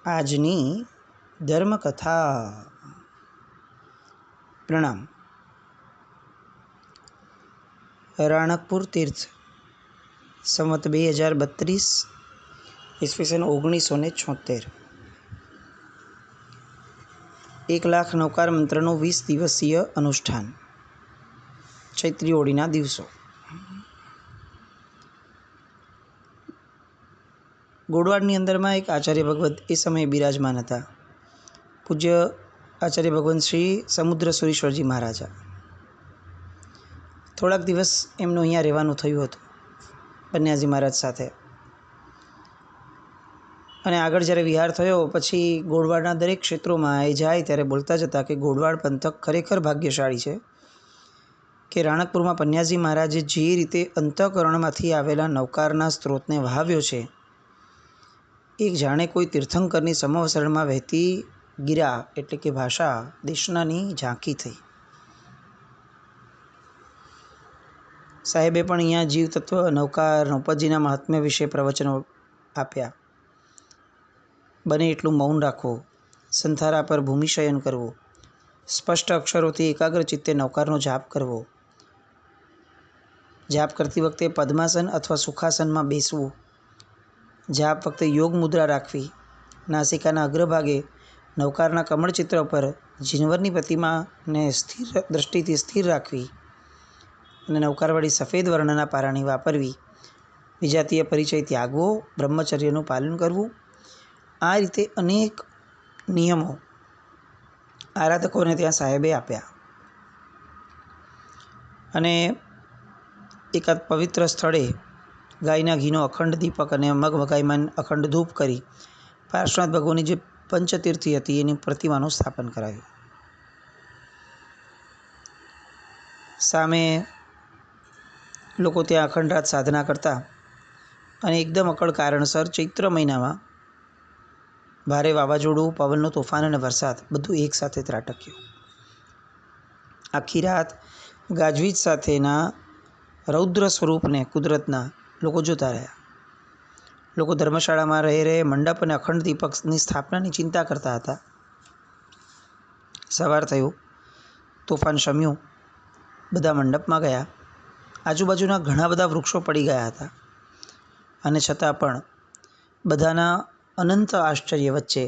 આજની ધર્મકથા. પ્રણામ. રાણકપુર તીર્થ, સંવત 2032, ઈસવીસન 1976. 1,00,000 નૌકાર મંત્રનું 20 દિવસીય અનુષ્ઠાન. ચૈત્રી હોળીના દિવસો. ગોળવાડની અંદરમાં એક આચાર્ય ભગવત એ સમયે બિરાજમાન હતા. પૂજ્ય આચાર્ય ભગવંત શ્રી સમુદ્ર સુરીશ્વરજી મહારાજા. થોડાક દિવસ એમનું અહીંયા રહેવાનું થયું હતું પન્યાજી મહારાજ સાથે. અને આગળ જ્યારે વિહાર થયો પછી ગોળવાડના દરેક ક્ષેત્રોમાં એ જાય ત્યારે બોલતા જ હતા કે ગોળવાડ પંથક ખરેખર ભાગ્યશાળી છે કે રાણકપુરમાં પન્યાજી મહારાજે જે રીતે અંતઃકરણમાંથી આવેલા નવકારના સ્ત્રોતને વહાવ્યો છે, એક જાણે કોઈ તીર્થંકરની સમવસરણમાં વહેતી ગીરા એટલે કે ભાષા દેશનાની ઝાંકી થઈ. સાહેબે પણ અહીંયા જીવતત્વ, નૌકાર, નૌપતજીના મહાત્મ્ય વિશે પ્રવચનો આપ્યા. બને એટલું મૌન રાખવું, સંથારા પર ભૂમિશયન કરવું, સ્પષ્ટ અક્ષરોથી એકાગ્ર ચિત્તે નૌકારનો જાપ કરવો, જાપ કરતી વખતે પદ્માસન અથવા સુખાસનમાં બેસવું, જાપ વખતે યોગ મુદ્રા રાખવી, નાસિકાના અગ્રભાગે નૌકારના કમળચિત્ર પર જીનવરની પ્રતિમાને સ્થિર દ્રષ્ટિથી સ્થિર રાખવી અને નૌકારવાળી સફેદ વર્ણના પારાણી વાપરવી, વિજાતીય પરિચય ત્યાગવો, બ્રહ્મચર્યનું પાલન કરવું. આ રીતે અનેક નિયમો આરાધકોને ત્યાં સાહેબે આપ્યા. અને એકાદ પવિત્ર સ્થળે ગાયના ઘીનો અખંડ દીપક અને મગમગાઈમાન અખંડ ધૂપ કરી પાર્શ્વનાથ ભગવાનની જે પંચતીર્થી હતી એની પ્રતિમાનું સ્થાપન કરાવ્યું. સામે લોકો ત્યાં અખંડ રાત સાધના કરતા અને એકદમ અકળ કારણસર ચૈત્ર મહિનામાં ભારે વાવાઝોડું, પવનનું તોફાન અને વરસાદ બધું એકસાથે ત્રાટક્યું. આખી રાત ગાજવીજ સાથેના રૌદ્ર સ્વરૂપને કુદરતના લોકો જોતા રહ્યા. લોકો ધર્મશાળામાં રહે મંડપ અને અખંડ દીપકની સ્થાપનાની ચિંતા કરતા હતા. સવાર થયું, તોફાન શમ્યું, બધા મંડપમાં ગયા. આજુબાજુના ઘણા બધા વૃક્ષો પડી ગયા હતા અને છતાં પણ બધાના અનંત આશ્ચર્ય વચ્ચે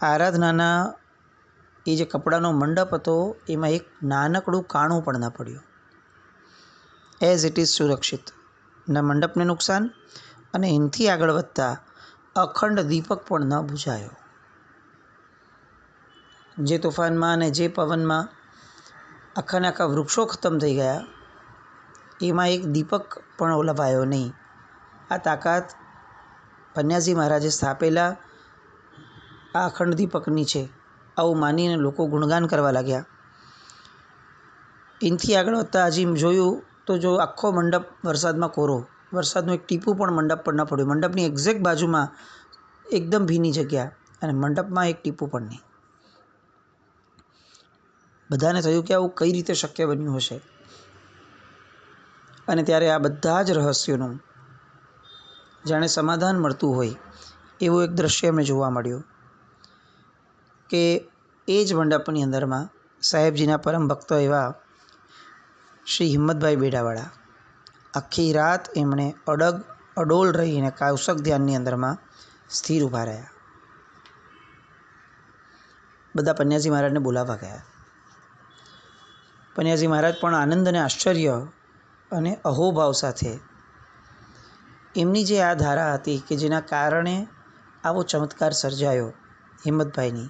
આરાધનાના એ જે કપડાનો મંડપ હતો એમાં એક નાનકડું કાણું પણ ન પડ્યું. એઝ ઇટ ઇઝ સુરક્ષિત, ન મંડપને નુકસાન અને એનાથી આગળ વધતા અખંડ દીપક પણ ન બુઝાયો. જે તોફાનમાં અને જે પવનમાં આખાને આખા વૃક્ષો ખતમ થઈ ગયા, એમાં એક દીપક પણ ઓલવાયો નહીં. આ તાકાત પન્યાજી મહારાજે સ્થાપેલા આ અખંડ દીપકની છે, આવું માનીને લોકો ગુણગાન કરવા લાગ્યા. એનાથી આગળ વધતા હજી જોયું તો જો આખો મંડપ વરસાદમાં કોરો, વરસાદનું એક ટીપું પણ મંડપ પર ન પડ્યું. મંડપની એક્ઝેક્ટ બાજુમાં એકદમ ભીની જગ્યા અને મંડપમાં એક ટીપું પણ નહીં. બધાને થયું કે આવું કઈ રીતે શક્ય બન્યું હશે. અને ત્યારે આ બધા જ રહસ્યોનું જાણે સમાધાન મળતું હોય એવું એક દ્રશ્ય એમને જોવા મળ્યું કે એ જ મંડપની અંદરમાં સાહેબજીના પરમ ભક્ત એવા શ્રી હિંમતભાઈ બેડાવાળા આખી રાત એમણે અડોલ રહીને કૌશક ધ્યાનની અંદરમાં સ્થિર ઊભા રહ્યા. બધા પન્યાજી મહારાજને બોલાવવા ગયા. પન્યાજી મહારાજ પણ આનંદ અને આશ્ચર્ય અને અહોભાવ સાથે એમની જે આ ધારા હતી કે જેના કારણે આવો ચમત્કાર સર્જાયો હિંમતભાઈની,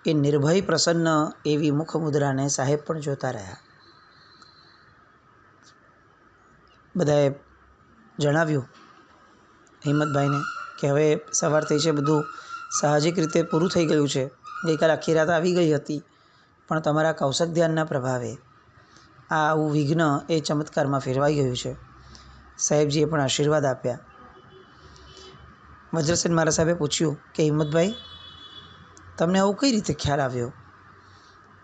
એ નિર્ભય પ્રસન્ન એવી મુખમુદ્રાને સાહેબ પણ જોતા રહ્યા. બધાએ જણાવ્યું હિંમતભાઈને કે હવે સવાર થઈ છે, બધું સાહજિક રીતે પૂરું થઈ ગયું છે. ગઈકાલ આખી રાત આવી ગઈ હતી, પણ તમારા કૌશક ધ્યાનના પ્રભાવે આ આવું વિઘ્ન એ ચમત્કારમાં ફેરવાઈ ગયું છે. સાહેબજીએ પણ આશીર્વાદ આપ્યા. વજ્રસેન મારા સાહેબે પૂછ્યું કે હિંમતભાઈ, તમને આવું કઈ રીતે ખ્યાલ આવ્યો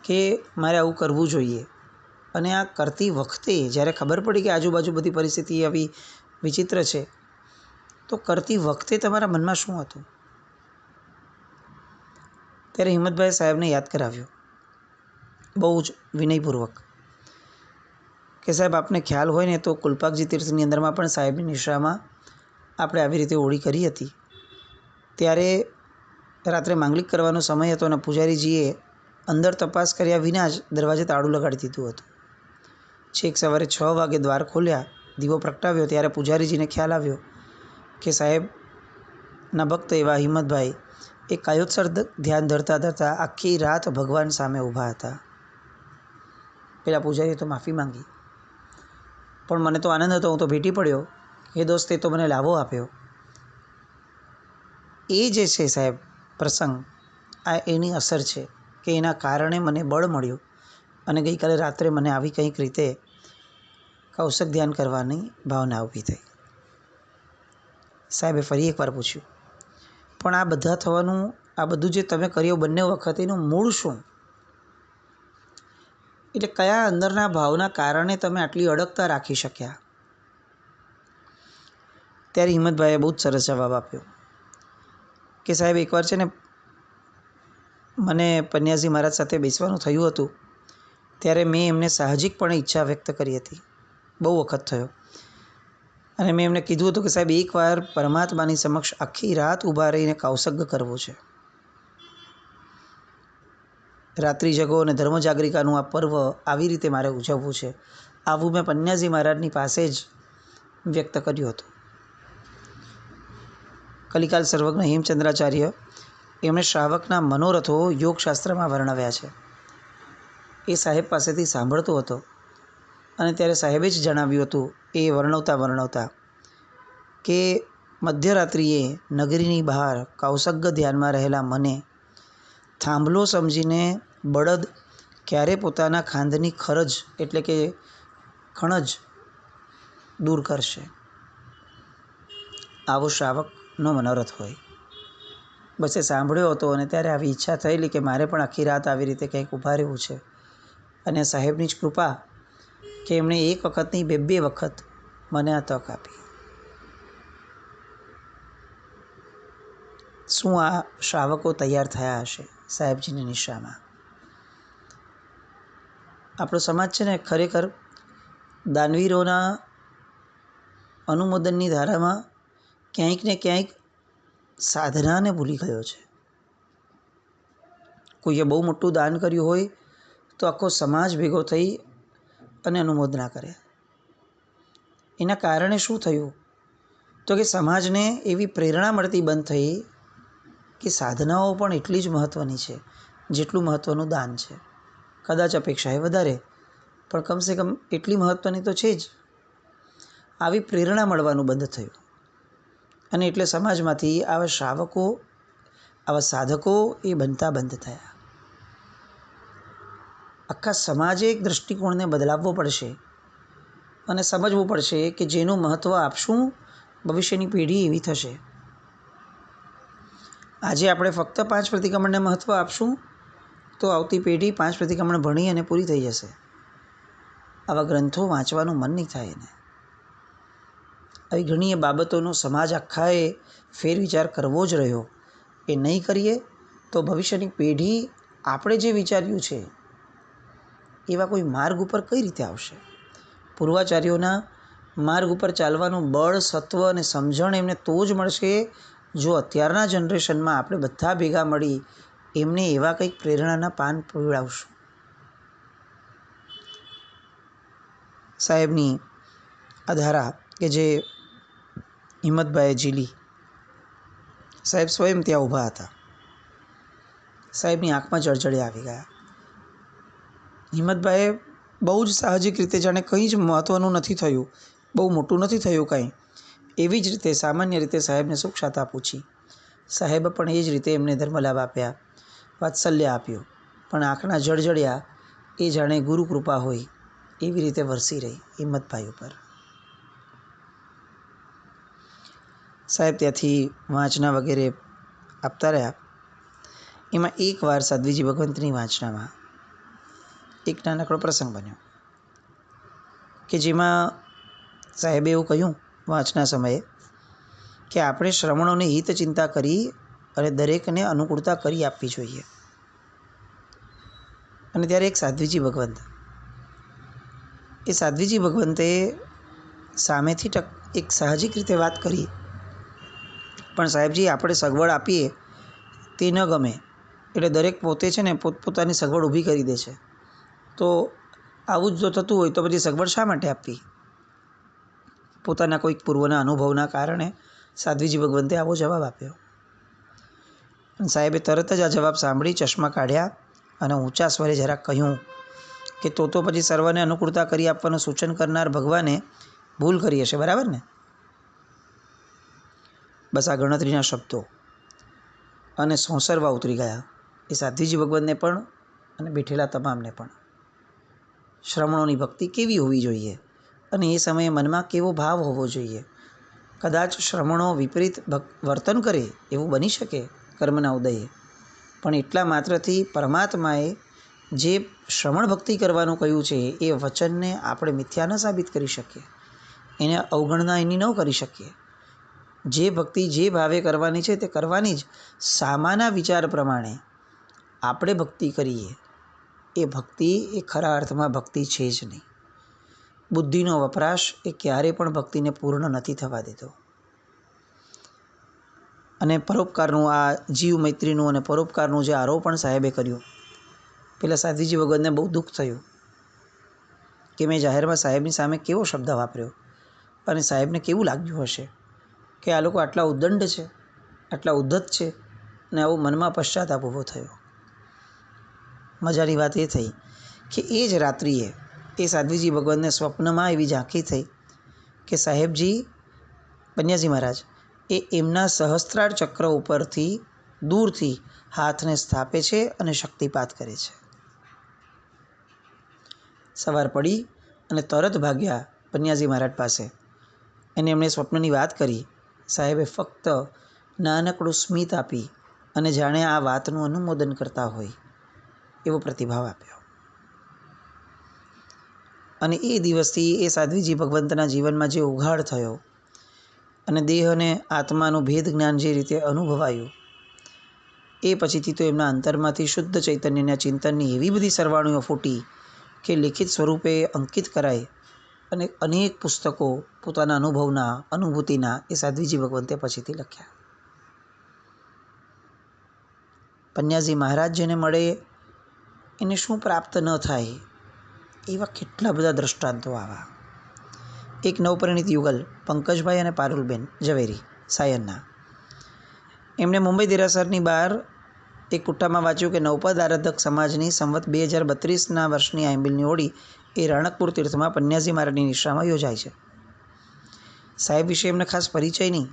કે મારે આવું કરવું જોઈએ? અને આ કરતી વખતે જ્યારે ખબર પડી કે આજુબાજુ બધી પરિસ્થિતિ આવી વિચિત્ર છે, તો કરતી વખતે તમારા મનમાં શું હતું? ત્યારે હિંમતભાઈએ સાહેબને યાદ કરાવ્યો બહુ જ વિનયપૂર્વક કે સાહેબ આપને ખ્યાલ હોય ને તો કુલપાકજી તીર્થની અંદરમાં પણ સાહેબની નિશ્રામાં આપણે આવી રીતે હોળી કરી હતી. ત્યારે રાત્રે માંગલિક કરવાનો સમય હતો અને પૂજારીજીએ અંદર તપાસ કર્યા વિના જ દરવાજે તાળું લગાડી દીધું હતું. છેક સવારે 6 વાગે દ્વાર ખોલ્યા, દીવો પ્રગટાવ્યો ત્યારે પૂજારીજીને ખ્યાલ આવ્યો કે સાહેબના ભક્ત એવા હિંમતભાઈ એ કાયોત્સર ધ્યાન ધરતા ધરતા આખી રાત ભગવાન સામે ઊભા હતા. પેલા પૂજારીએ તો માફી માંગી, પણ મને તો આનંદ હતો, હું તો ભેટી પડ્યો. એ દોસ્તે તો મને લાભો આપ્યો. એ જે છે સાહેબ પ્રસંગ, આ એની અસર છે કે એના કારણે મને બળ મળ્યું અને ગઈકાલે રાત્રે મને આવી કંઈક રીતે કૌશક ધ્યાન કરવાની ભાવના ઊભી થઈ. સાહેબે ફરી એકવાર પૂછ્યું, પણ આ બધા થવાનું, આ બધું જે તમે કર્યું બંને વખત, એનું મૂળ શું? એટલે કયા અંદરના ભાવના કારણે તમે આટલી અડગતા રાખી શક્યા? ત્યારે હિંમતભાઈએ બહુ જ સરસ જવાબ આપ્યો કે સાહેબ એકવાર છે ને મને પન્યાજી મહારાજ સાથે બેસવાનું થયું હતું. ત્યારે મેં એમને સાહજિકપણે ઈચ્છા વ્યક્ત કરી હતી, બહુ વખત થયો, અને મેં એમને કીધું હતું કે સાહેબ એકવાર પરમાત્માની સમક્ષ આખી રાત ઊભા રહીને કૌશગ કરવું છે. રાત્રિ જગો અને ધર્મજાગરિકાનું આ પર્વ આવી રીતે મારે ઉજવવું છે. આવું મેં પન્યાજી મહારાજની પાસે જ વ્યક્ત કર્યું હતું. કલિકાલ સર્વજ્ઞ હેમચંદ્રાચાર્ય એમણે શ્રાવકના મનોરથો યોગશાસ્ત્રમાં વર્ણવ્યા છે. એ સાહેબ પાસેથી સાંભળતો હતો અને ત્યારે સાહેબે જ જણાવ્યું હતું એ વર્ણવતા કે મધ્યરાત્રિએ નગરીની બહાર કૌશગ ધ્યાનમાં રહેલા મને થાંભલો સમજીને બળદ ક્યારે પોતાના ખાંદની ખરજ એટલે કે ખણજ દૂર કરશે, આવો શ્રાવકનો મનોરથ હોય. બસ એ સાંભળ્યો હતો અને ત્યારે આવી ઈચ્છા થયેલી કે મારે પણ આખી રાત આવી રીતે કંઈક ઊભા રહેવું છે. અને સાહેબની જ કૃપા કે એમણે એક વખત નહીં, બે વખત મને આ તક આપી. શું આ શ્રાવકો તૈયાર થયા હશે સાહેબજીની નિશ્રામાં? આપણો સમાજ છે ને ખરેખર દાનવીરોના અનુમોદનની ધારામાં ક્યાંક ને ક્યાંક સાધનાને ભૂલી ગયો છે. કોઈએ બહુ મોટું દાન કર્યું હોય તો આખો સમાજ ભેગો થઈ અને અનુમોદના કરે. એના કારણે શું થયું તો કે સમાજને એવી પ્રેરણા મળતી બંધ થઈ કે સાધનાઓ પણ એટલી જ મહત્ત્વની છે જેટલું મહત્ત્વનું દાન છે. કદાચ અપેક્ષા એ વધારે, પણ કમસે કમ એટલી મહત્ત્વની તો છે જ. આવી પ્રેરણા મળવાનું બંધ થયું અને એટલે સમાજમાંથી આવા શ્રાવકો, આવા સાધકો એ બનતા બંધ થયા. આખા સમાજે એક દૃષ્ટિકોણને બદલાવવો પડશે અને સમજવું પડશે કે જેનું મહત્ત્વ આપશું ભવિષ્યની પેઢી એવી થશે. આજે આપણે ફક્ત 5 પ્રતિક્રમણને મહત્ત્વ આપશું તો આવતી પેઢી 5 પ્રતિક્રમણ ભણી અને પૂરી થઈ જશે. આવા ગ્રંથો વાંચવાનું મન નહીં થાય એને. આવી ઘણી બાબતોનો સમાજ આખાએ ફેરવિચાર કરવો જ રહ્યો. એ નહીં કરીએ તો ભવિષ્યની પેઢી આપણે જે વિચાર્યું છે એવા કોઈ માર્ગ ઉપર કઈ રીતે આવશે? પૂર્વાચાર્યોના માર્ગ ઉપર ચાલવાનું બળ, સત્વ અને સમજણ એમને તો જ મળશે જો અત્યારના જનરેશનમાં આપણે બધા ભેગા મળી એમને એવા કંઈક પ્રેરણાના પાન પીવડાવશું. સાહેબની આ ધારા કે જે હિંમતભાઈએ ઝીલી, સાહેબ સ્વયં ત્યાં ઊભા હતા. સાહેબની આંખમાં જળજળિયા આવી ગયા. હિંમતભાઈએ બહુ જ સાહજિક રીતે, જાણે કંઈ જ મહત્ત્વનું નથી થયું, બહુ મોટું નથી થયું કાંઈ, એવી જ રીતે સામાન્ય રીતે સાહેબને સુખશાતા પૂછી. સાહેબ પણ એ જ રીતે એમને ધર્મલાભ આપ્યા, વાત્સલ્ય આપ્યું, પણ આંખના જળજળિયા એ જાણે ગુરુ કૃપા હોય એવી રીતે વરસી રહી હિંમતભાઈ ઉપર. સાહેબ ત્યાંથી વાંચના વગેરે આપતા રહ્યા. એમાં એકવાર સાધ્વીજી ભગવંતની વાંચનામાં એક નાનકડો પ્રસંગ બન્યો કે જેમાં સાહેબે એવું કહ્યું વાંચના સમયે કે આપણે શ્રવણોને હિત ચિંતા કરી અને દરેકને અનુકૂળતા કરી આપવી જોઈએ. અને ત્યારે એક સાધ્વીજી ભગવંત, એ સાધ્વીજી ભગવંતે સામેથી એક સાહજિક રીતે વાત કરી, પણ સાહેબજી આપણે સગવડ આપીએ તે ન ગમે, એટલે દરેક પોતે છે ને પોતપોતાની સગવડ ઊભી કરી દે છે. તો આવું જ જો થતું હોય તો પછી સગવડ શા માટે આપવી? પોતાના કોઈક પૂર્વના અનુભવના કારણે સાધ્વીજી ભગવંતે આવો જવાબ આપ્યો. સાહેબે તરત જ આ જવાબ સાંભળી ચશ્મા કાઢ્યા અને ઊંચા સ્વરે જરાક કહ્યું કે તો પછી સર્વને અનુકૂળતા કરી આપવાનું સૂચન કરનાર ભગવાને ભૂલ કરી હશે, બરાબર ને? બસ આ ગણતરીના શબ્દો અને સોંસરવા ઉતરી ગયા, એ સાધ્વીજી ભગવંતને પણ અને બેઠેલા તમામને પણ. શ્રમણોની ભક્તિ કેવી હોવી જોઈએ અને એ સમયે મનમાં કેવો ભાવ હોવો જોઈએ? કદાચ શ્રમણો વિપરીત વર્તન કરે એવું બની શકે કર્મના ઉદયે, પણ એટલા માત્રથી પરમાત્માએ જે શ્રમણ ભક્તિ કરવાનું કહ્યું છે એ વચનને આપણે મિથ્યા ન સાબિત કરી શકીએ, એને અવગણના એની ન કરી શકીએ. જે ભક્તિ જે ભાવે કરવાની છે તે કરવાની જ. સામાના વિચાર પ્રમાણે આપણે ભક્તિ કરીએ એ ભક્તિ એ ખરા અર્થમાં ભક્તિ છે જ નહીં. બુદ્ધિનો વપરાશ એ ક્યારેય પણ ભક્તિને પૂર્ણ નથી થવા દેતો. અને પરોપકારનું આ જીવ મૈત્રીનું અને પરોપકારનું જે આરોપણ સાહેબે કર્યું, પેલા સાધ્વીજી ભગવંતને બહુ દુઃખ થયું કે મેં જાહેરમાં સાહેબની સામે કેવો શબ્દ વાપર્યો અને સાહેબને કેવું લાગ્યું હશે કે આ લોકો આટલા ઉદ્દંડ છે, આટલા ઉદ્ધત છે, અને આવો મનમાં પશ્ચાતાપ ઊભો થયો. મજાની વાત એ થઈ કે એ જ રાત્રિએ એ સાધ્વીજી ભગવંતને સ્વપ્નમાં એવી ઝાંખી થઈ કે સાહેબજી પન્યાજી મહારાજ એ એમના સહસ્ત્રાર ચક્ર ઉપરથી દૂરથી હાથને સ્થાપે છે અને શક્તિપાત કરે છે. સવાર પડી અને તરત ભાગ્યા પન્યાજી મહારાજ પાસે. એને એમણે સ્વપ્નની વાત કરી. સાહેબે ફક્ત નાનકડું સ્મિત આપી અને જાણે આ વાતનું અનુમોદન કરતા હોય એવો પ્રતિભાવ આપ્યો. અને એ દિવસથી એ સાધ્વીજી ભગવંતના જીવનમાં જે ઉઘાડ થયો અને દેહ અને આત્માનું ભેદ જ્ઞાન જે રીતે અનુભવાયું, એ પછીથી તો એમના અંતરમાંથી શુદ્ધ ચૈતન્યના ચિંતનની એવી બધી સરવાણીઓ ફૂટી કે લિખિત સ્વરૂપે અંકિત કરાય અને અનેક પુસ્તકો પોતાના અનુભવના અનુભૂતિના એ સાધ્વીજી ભગવંતે પછીથી લખ્યા. પન્યાજી મહારાજ જેને મળે એને શું પ્રાપ્ત ન થાય, એવા કેટલા બધા દ્રષ્ટાંતો આવા. એક નવપરિણીત યુગલ પંકજભાઈ અને પારુલબેન ઝવેરી સાયનના, એમણે મુંબઈ દેરાસરની બહાર એક પુટ્ટામાં વાંચ્યું કે નવપદ આરાધક સમાજની સંવત 2032ના વર્ષની આંબિલની હોળી એ રાણકપુર તીર્થમાં પન્યાજી મહારાજની નિશ્રામાં યોજાય છે. સાહેબ વિશે એમને ખાસ પરિચય નહીં,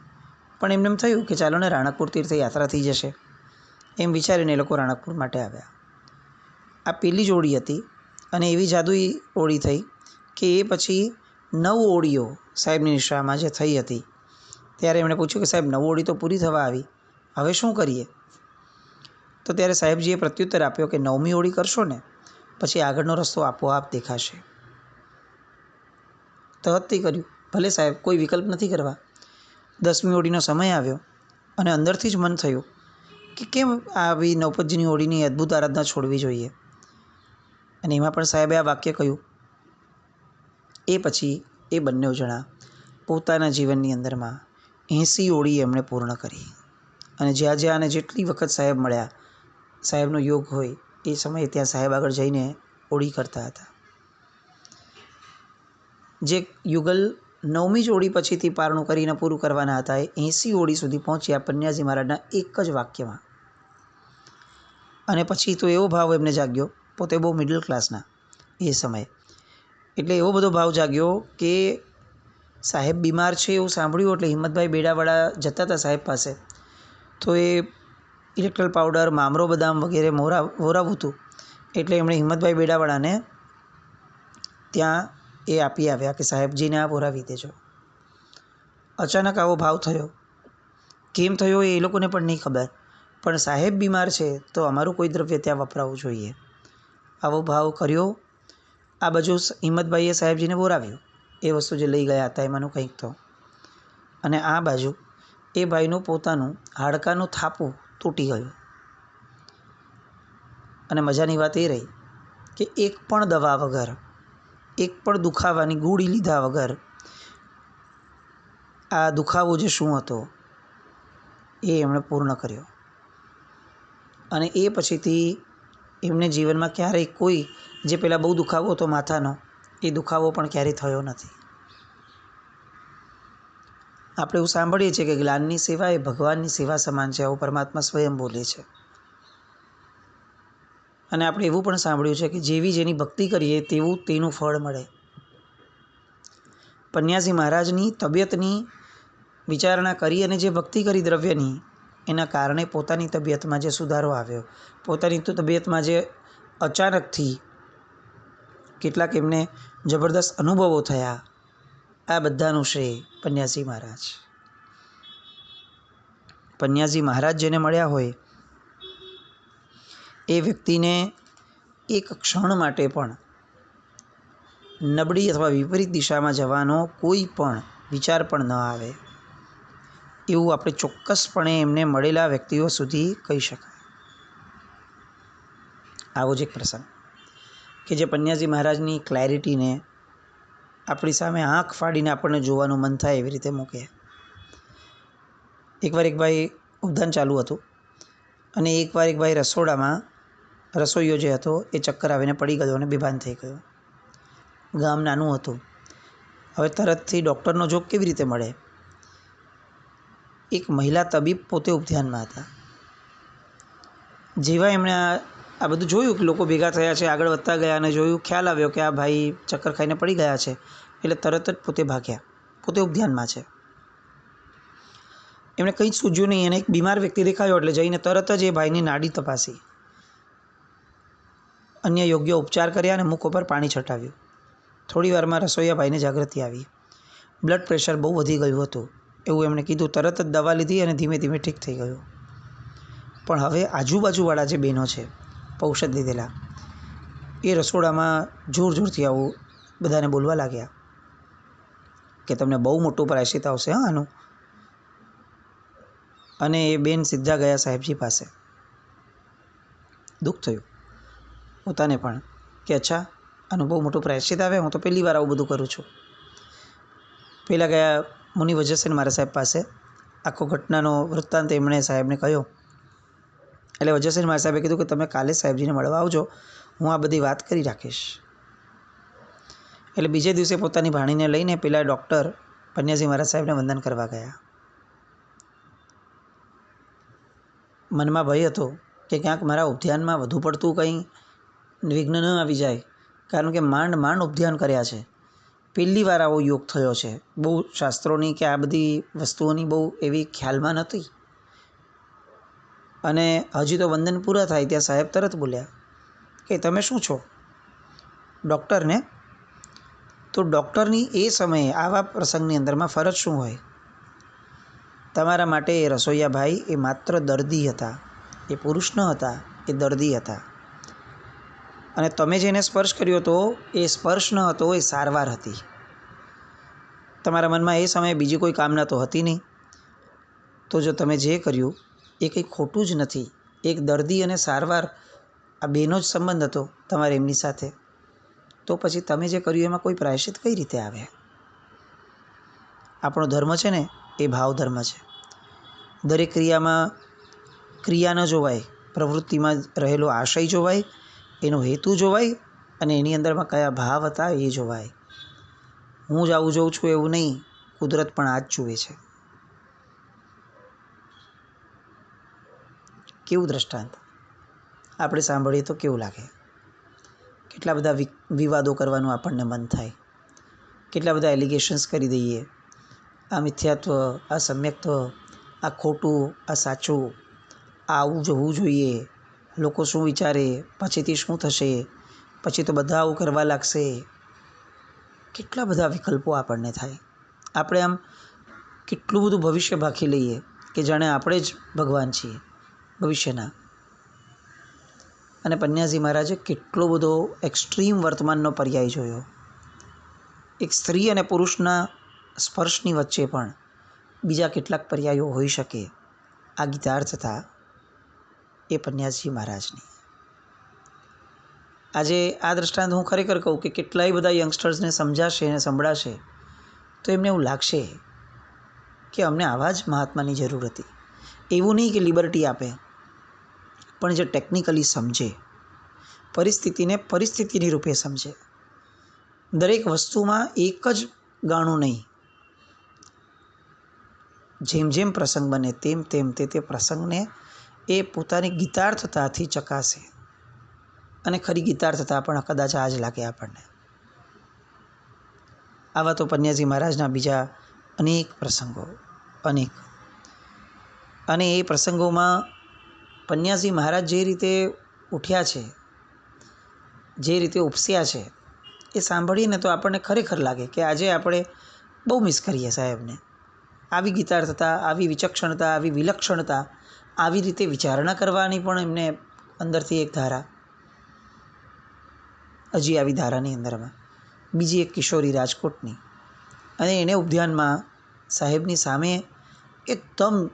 પણ એમને એમ થયું કે ચાલો ને રાણકપુર તીર્થ યાત્રા થઈ જશે, એમ વિચારીને એ લોકો રાણકપુર માટે આવ્યા. આ પહેલી જ ઓળી હતી અને એવી જાદુઈ ઓળી થઈ કે એ પછી 9 ઓળીઓ સાહેબની નિશ્રામાં જે થઈ હતી ત્યારે એમણે પૂછ્યું કે સાહેબ 9 ઓળી તો પૂરી થવા આવી, હવે શું કરીએ? તો ત્યારે સાહેબજીએ પ્રત્યુત્તર આપ્યો કે 9મી ઓળી કરશો ને પછી આગળનો રસ્તો આપોઆપ દેખાશે. તહતથી કર્યું, ભલે સાહેબ કોઈ વિકલ્પ નથી કરવા. 10મી ઓળીનો સમય આવ્યો અને અંદરથી જ મન થયું કે કેમ આવી નવપદજીની ઓળીની અદ્ભુત આરાધના છોડવી જોઈએ. અને એમાં પણ સાહેબે આ વાક્ય કહ્યું. એ પછી એ બંને જણા પોતાના જીવનની અંદરમાં 80 ઓળી એમણે પૂર્ણ કરી. અને જ્યાં જ્યાં અને જેટલી વખત સાહેબ મળ્યા, સાહેબનો યોગ હોય એ સમયે ત્યાં સાહેબ આગળ જઈને ઓળી કરતા હતા. જે યુગલ 9મી જ ઓળી પછીથી પારણું કરીને પૂરું કરવાના હતા, એ 80 ઓળી સુધી પહોંચ્યા પન્યાજી મહારાજના એક જ વાક્યમાં. અને પછી તો એવો ભાવ એમને જાગ્યો, પોતે બહુ મિડલ ક્લાસના એ સમયે, એટલે એવો બધો ભાવ જાગ્યો કે સાહેબ બીમાર છે એવું સાંભળ્યું એટલે હિંમતભાઈ બેડાવાળા જતા હતા સાહેબ પાસે, તો એ ઇલેક્ટ્રલ પાવડર, મામરો બદામ વગેરે વોરાવું હતું, એટલે એમણે હિંમતભાઈ બેડાવાળાને ત્યાં એ આપી આવ્યા કે સાહેબજીને આ વોરાવી દેજો. અચાનક આવો ભાવ થયો. કેમ થયો એ લોકોને પણ નહીં ખબર, પણ સાહેબ બીમાર છે તો અમારું કોઈ દ્રવ્ય ત્યાં વપરાવું જોઈએ, આવો ભાવ કર્યો. આ બાજુ હિંમતભાઈએ સાહેબજીને વોરાવ્યું, એ વસ્તુ જે લઈ ગયા હતા એમાંનું કંઈક તો, અને આ બાજુ એ ભાઈનું પોતાનું હાડકાનું થાપું તૂટી ગયું. અને મજાની વાત એ રહી કે એક પણ દવા વગર, એક પણ દુખાવાની ગોળી લીધા વગર આ દુખાવો જે શું હતો એ એમણે પૂર્ણ કર્યો. અને એ પછીથી એમને જીવનમાં ક્યારેય કોઈ જે પહેલાં બહુ દુખાવો હતો માથાનો, એ દુખાવો પણ ક્યારેય થયો નથી. આપણે એવું સાંભળીએ છીએ કે જ્ઞાનની સેવા એ ભગવાનની સેવા સમાન છે, આવું પરમાત્મા સ્વયં બોલે છે. અને આપણે એવું પણ સાંભળ્યું છે કે જેવી જેની ભક્તિ કરીએ તેવું તેનું ફળ મળે. પન્યાસી મહારાજની તબિયતની વિચારણા કરી અને જે ભક્તિ કરી દ્રવ્યની, એના કારણે પોતાની તબિયતમાં જે સુધારો આવ્યો, પોતાની તબિયતમાં જે અચાનકથી કેટલાક એમને જબરદસ્ત અનુભવો થયા, આ બધાનું શ્રેય પન્યાસી મહારાજ. પન્યાસી મહારાજ જેને મળ્યા હોય એ વ્યક્તિને એક ક્ષણ માટે પણ નબળી અથવા વિપરીત દિશામાં જવાનો કોઈ પણ વિચાર પણ ન આવે, એવું આપણે ચોક્કસપણે એમને મળેલા વ્યક્તિઓ સુધી કહી શકાય. આવો જ એક પ્રસંગ કે જે પન્યાસી મહારાજની ક્લેરિટીને આપણી સામે આંખ ફાડીને આપણને જોવાનું મન થાય એવી રીતે મૂકે. એકવાર એક ભાઈ ઉદ્યાન ચાલુ હતું અને એકવાર એક ભાઈ રસોડામાં રસોઈયો જે હતો એ ચક્કર આવીને પડી ગયો અને બેભાન થઈ ગયો. ગામ નાનું હતું. હવે તરતથી ડૉક્ટરનો જોગ કેવી રીતે મળે? એક મહિલા તબીબ પોતે ઉપધ્યાનમાં હતા. જેવા એમણે આ બધું જોયું કે લોકો ભેગા થયા છે, આગળ વધતા ગયા અને જોયું, ખ્યાલ આવ્યો કે આ ભાઈ ચક્કર ખાઈને પડી ગયા છે, એટલે તરત જ પોતે ભાગ્યા. પોતે ઉપધ્યાનમાં છે. એમણે કંઈ જ સૂઝ્યું નહીં. એને એક બીમાર વ્યક્તિ દેખાયો એટલે જઈને તરત જ એ ભાઈની નાડી તપાસી, અન્ય યોગ્ય ઉપચાર કર્યા અને મુખ ઉપર પાણી છટાવ્યું. થોડી વારમાં રસોઈયા ભાઈને જાગૃતિ આવી. બ્લડ પ્રેશર બહુ વધી ગયું હતું એવું એમણે કીધું. તરત જ દવા લીધી અને ધીમે ધીમે ઠીક થઈ ગયું. પણ હવે આજુબાજુવાળા જે બહેનો છે, ઔષધ લીધેલા, એ રસોડામાં જોર જોરથી આવું બધાને બોલવા લાગ્યા કે તમને બહુ મોટું પ્રાયશ્ચિત આવશે હા આનું. અને એ બેન સીધા ગયા સાહેબજી પાસે. દુઃખ થયું પોતાને પણ કે અચ્છા, આનું બહુ મોટું પ્રાયશ્ચિત આવે, હું તો પહેલી વાર આવું બધું કરું છું. પહેલાં ગયા મુનિ વજ્રસેન મારા સાહેબ પાસે. આખો ઘટનાનો વૃત્તાંત એમણે સાહેબને કહ્યો. એટલે વજ્રસેન મારા સાહેબે કીધું કે તમે કાલે સાહેબજીને મળવા આવજો, હું આ બધી વાત કરી રાખીશ. એટલે બીજે દિવસે પોતાની ભાણીને લઈને પેલા ડૉક્ટર પન્યાસી મહારાજ સાહેબને વંદન કરવા ગયા. મનમાં ભય હતો કે ક્યાંક મારા ઉપધ્યાનમાં વધુ પડતું કંઈ વિઘ્ન ન આવી જાય, કારણ કે માંડ માંડ ઉપધ્યાન કર્યા છે. પહેલી વાર આવો યોગ થયો છે. બહુ શાસ્ત્રોની કે આ બધી વસ્તુઓની બહુ એવી ખ્યાલમાં નહોતી. અને હજી તો વંદન પૂરા થાય ત્યાં સાહેબ તરત બોલ્યા કે તમે શું છો? ડૉક્ટરને? તો ડૉક્ટરની એ સમયે આવા પ્રસંગની અંદરમાં ફરજ શું હોય? તમારા માટે એ રસોઈયા ભાઈ એ માત્ર દર્દી હતા. એ પુરુષ ન હતા, એ દર્દી હતા. અને તમે જેને સ્પર્શ કર્યો હતો એ સ્પર્શ ન હતો, એ સારવાર હતી. તમારા મનમાં એ સમયે બીજી કોઈ કામના તો હતી નહીં. તો જો તમે જે કર્યું એ કંઈ ખોટું જ નથી. એક દર્દી અને સારવાર, આ બેનો જ સંબંધ હતો તમારે એમની સાથે. તો પછી તમે જે કર્યું એમાં કોઈ પ્રાયશ્ચિત કઈ રીતે આવે? આપણો ધર્મ છે ને એ ભાવ ધર્મ છે. દરેક ક્રિયામાં ક્રિયા ન જોવાય, પ્રવૃત્તિમાં રહેલો આશય જોવાય, એનો હેતુ જોવાય અને એની અંદરમાં કયા ભાવ હતા એ જોવાય. હું જ આવું જોઉં છું એવું નહીં, કુદરત પણ આ જ જુએ છે. કેવું દ્રષ્ટાંત આપણે સાંભળીએ તો કેવું લાગે? કેટલા બધા વિવાદો કરવાનું આપણને મન થાય, કેટલા બધા એલિગેશન્સ કરી દઈએ. આ મિથ્યાત્વ, આ સમ્યક્ત્વ, આ ખોટું, આ સાચું, આ આવું જોવું જોઈએ, લોકો શું વિચારે, પછીથી શું થશે, પછી તો બધા આવું કરવા લાગશે. કેટલા બધા વિકલ્પો આપણને થાય. આપણે આમ કેટલું બધું ભવિષ્ય ભાખી લઈએ કે જાણે આપણે જ ભગવાન છીએ ભવિષ્યના. અને પન્યાસી મહારાજે કેટલો બધો એક્સ્ટ્રીમ વર્તમાનનો પર્યાય જોયો. એક સ્ત્રી અને પુરુષના સ્પર્શની વચ્ચે પણ બીજા કેટલાક પર્યાયો હોઈ શકે. આ ગીતાર્થતા એ પન્યાસી મહારાજની. આજે આ દૃષ્ટાંત હું ખરેખર કહું કે કેટલાય બધા યંગસ્ટર્સને સમજાશે અને સંભળાશે તો એમને એવું લાગશે કે અમને આવા જ મહાત્માની જરૂર હતી. એવું નહીં કે લિબર્ટી આપે, પણ જે ટેકનિકલી સમજે, પરિસ્થિતિને પરિસ્થિતિની રૂપે સમજે. દરેક વસ્તુમાં એક જ ગાણું નહીં, જેમ જેમ પ્રસંગ બને તેમ તેમ તે પ્રસંગને એ પોતાની ગીતાર્થતાથી ચકાસે. અને ખરી ગીતાર્થતા પણ કદાચ આ જ લાગે આપણને. આવા તો પન્યાજી મહારાજના બીજા અનેક પ્રસંગો, અનેક. અને એ પ્રસંગોમાં પન્યાજી મહારાજ જે રીતે ઉઠ્યા છે, જે રીતે ઉપસ્યા છે, એ સાંભળીને તો આપણને ખરેખર લાગે કે આજે આપણે બહુ મિસ કરીએ સાહેબને. આવી ગીતાર્થતા, આવી વિચક્ષણતા, આવી વિલક્ષણતા, આવી રીતે વિચારણા કરવાની પણ એમને અંદરથી એક ધારા. હજી આવી ધારાની અંદરમાં બીજી એક કિશોરી રાજકોટની, અને એને ઉદ્યાનમાં સાહેબની સામે એકદમ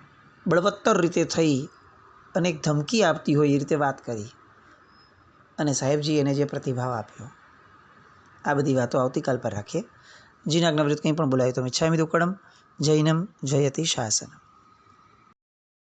બળવત્તર રીતે થઈ અને એક ધમકી આપતી હોય એ રીતે વાત કરી, અને સાહેબજી એને જે પ્રતિભાવ આપ્યો. આ બધી વાતો આવતીકાલ પર રાખીએ. જીનાજ્ઞાવૃત્ત કંઈ પણ બોલાય તો મિચ્છામિ દુક્કડમ. જૈનમ જયતિ શાસનમ.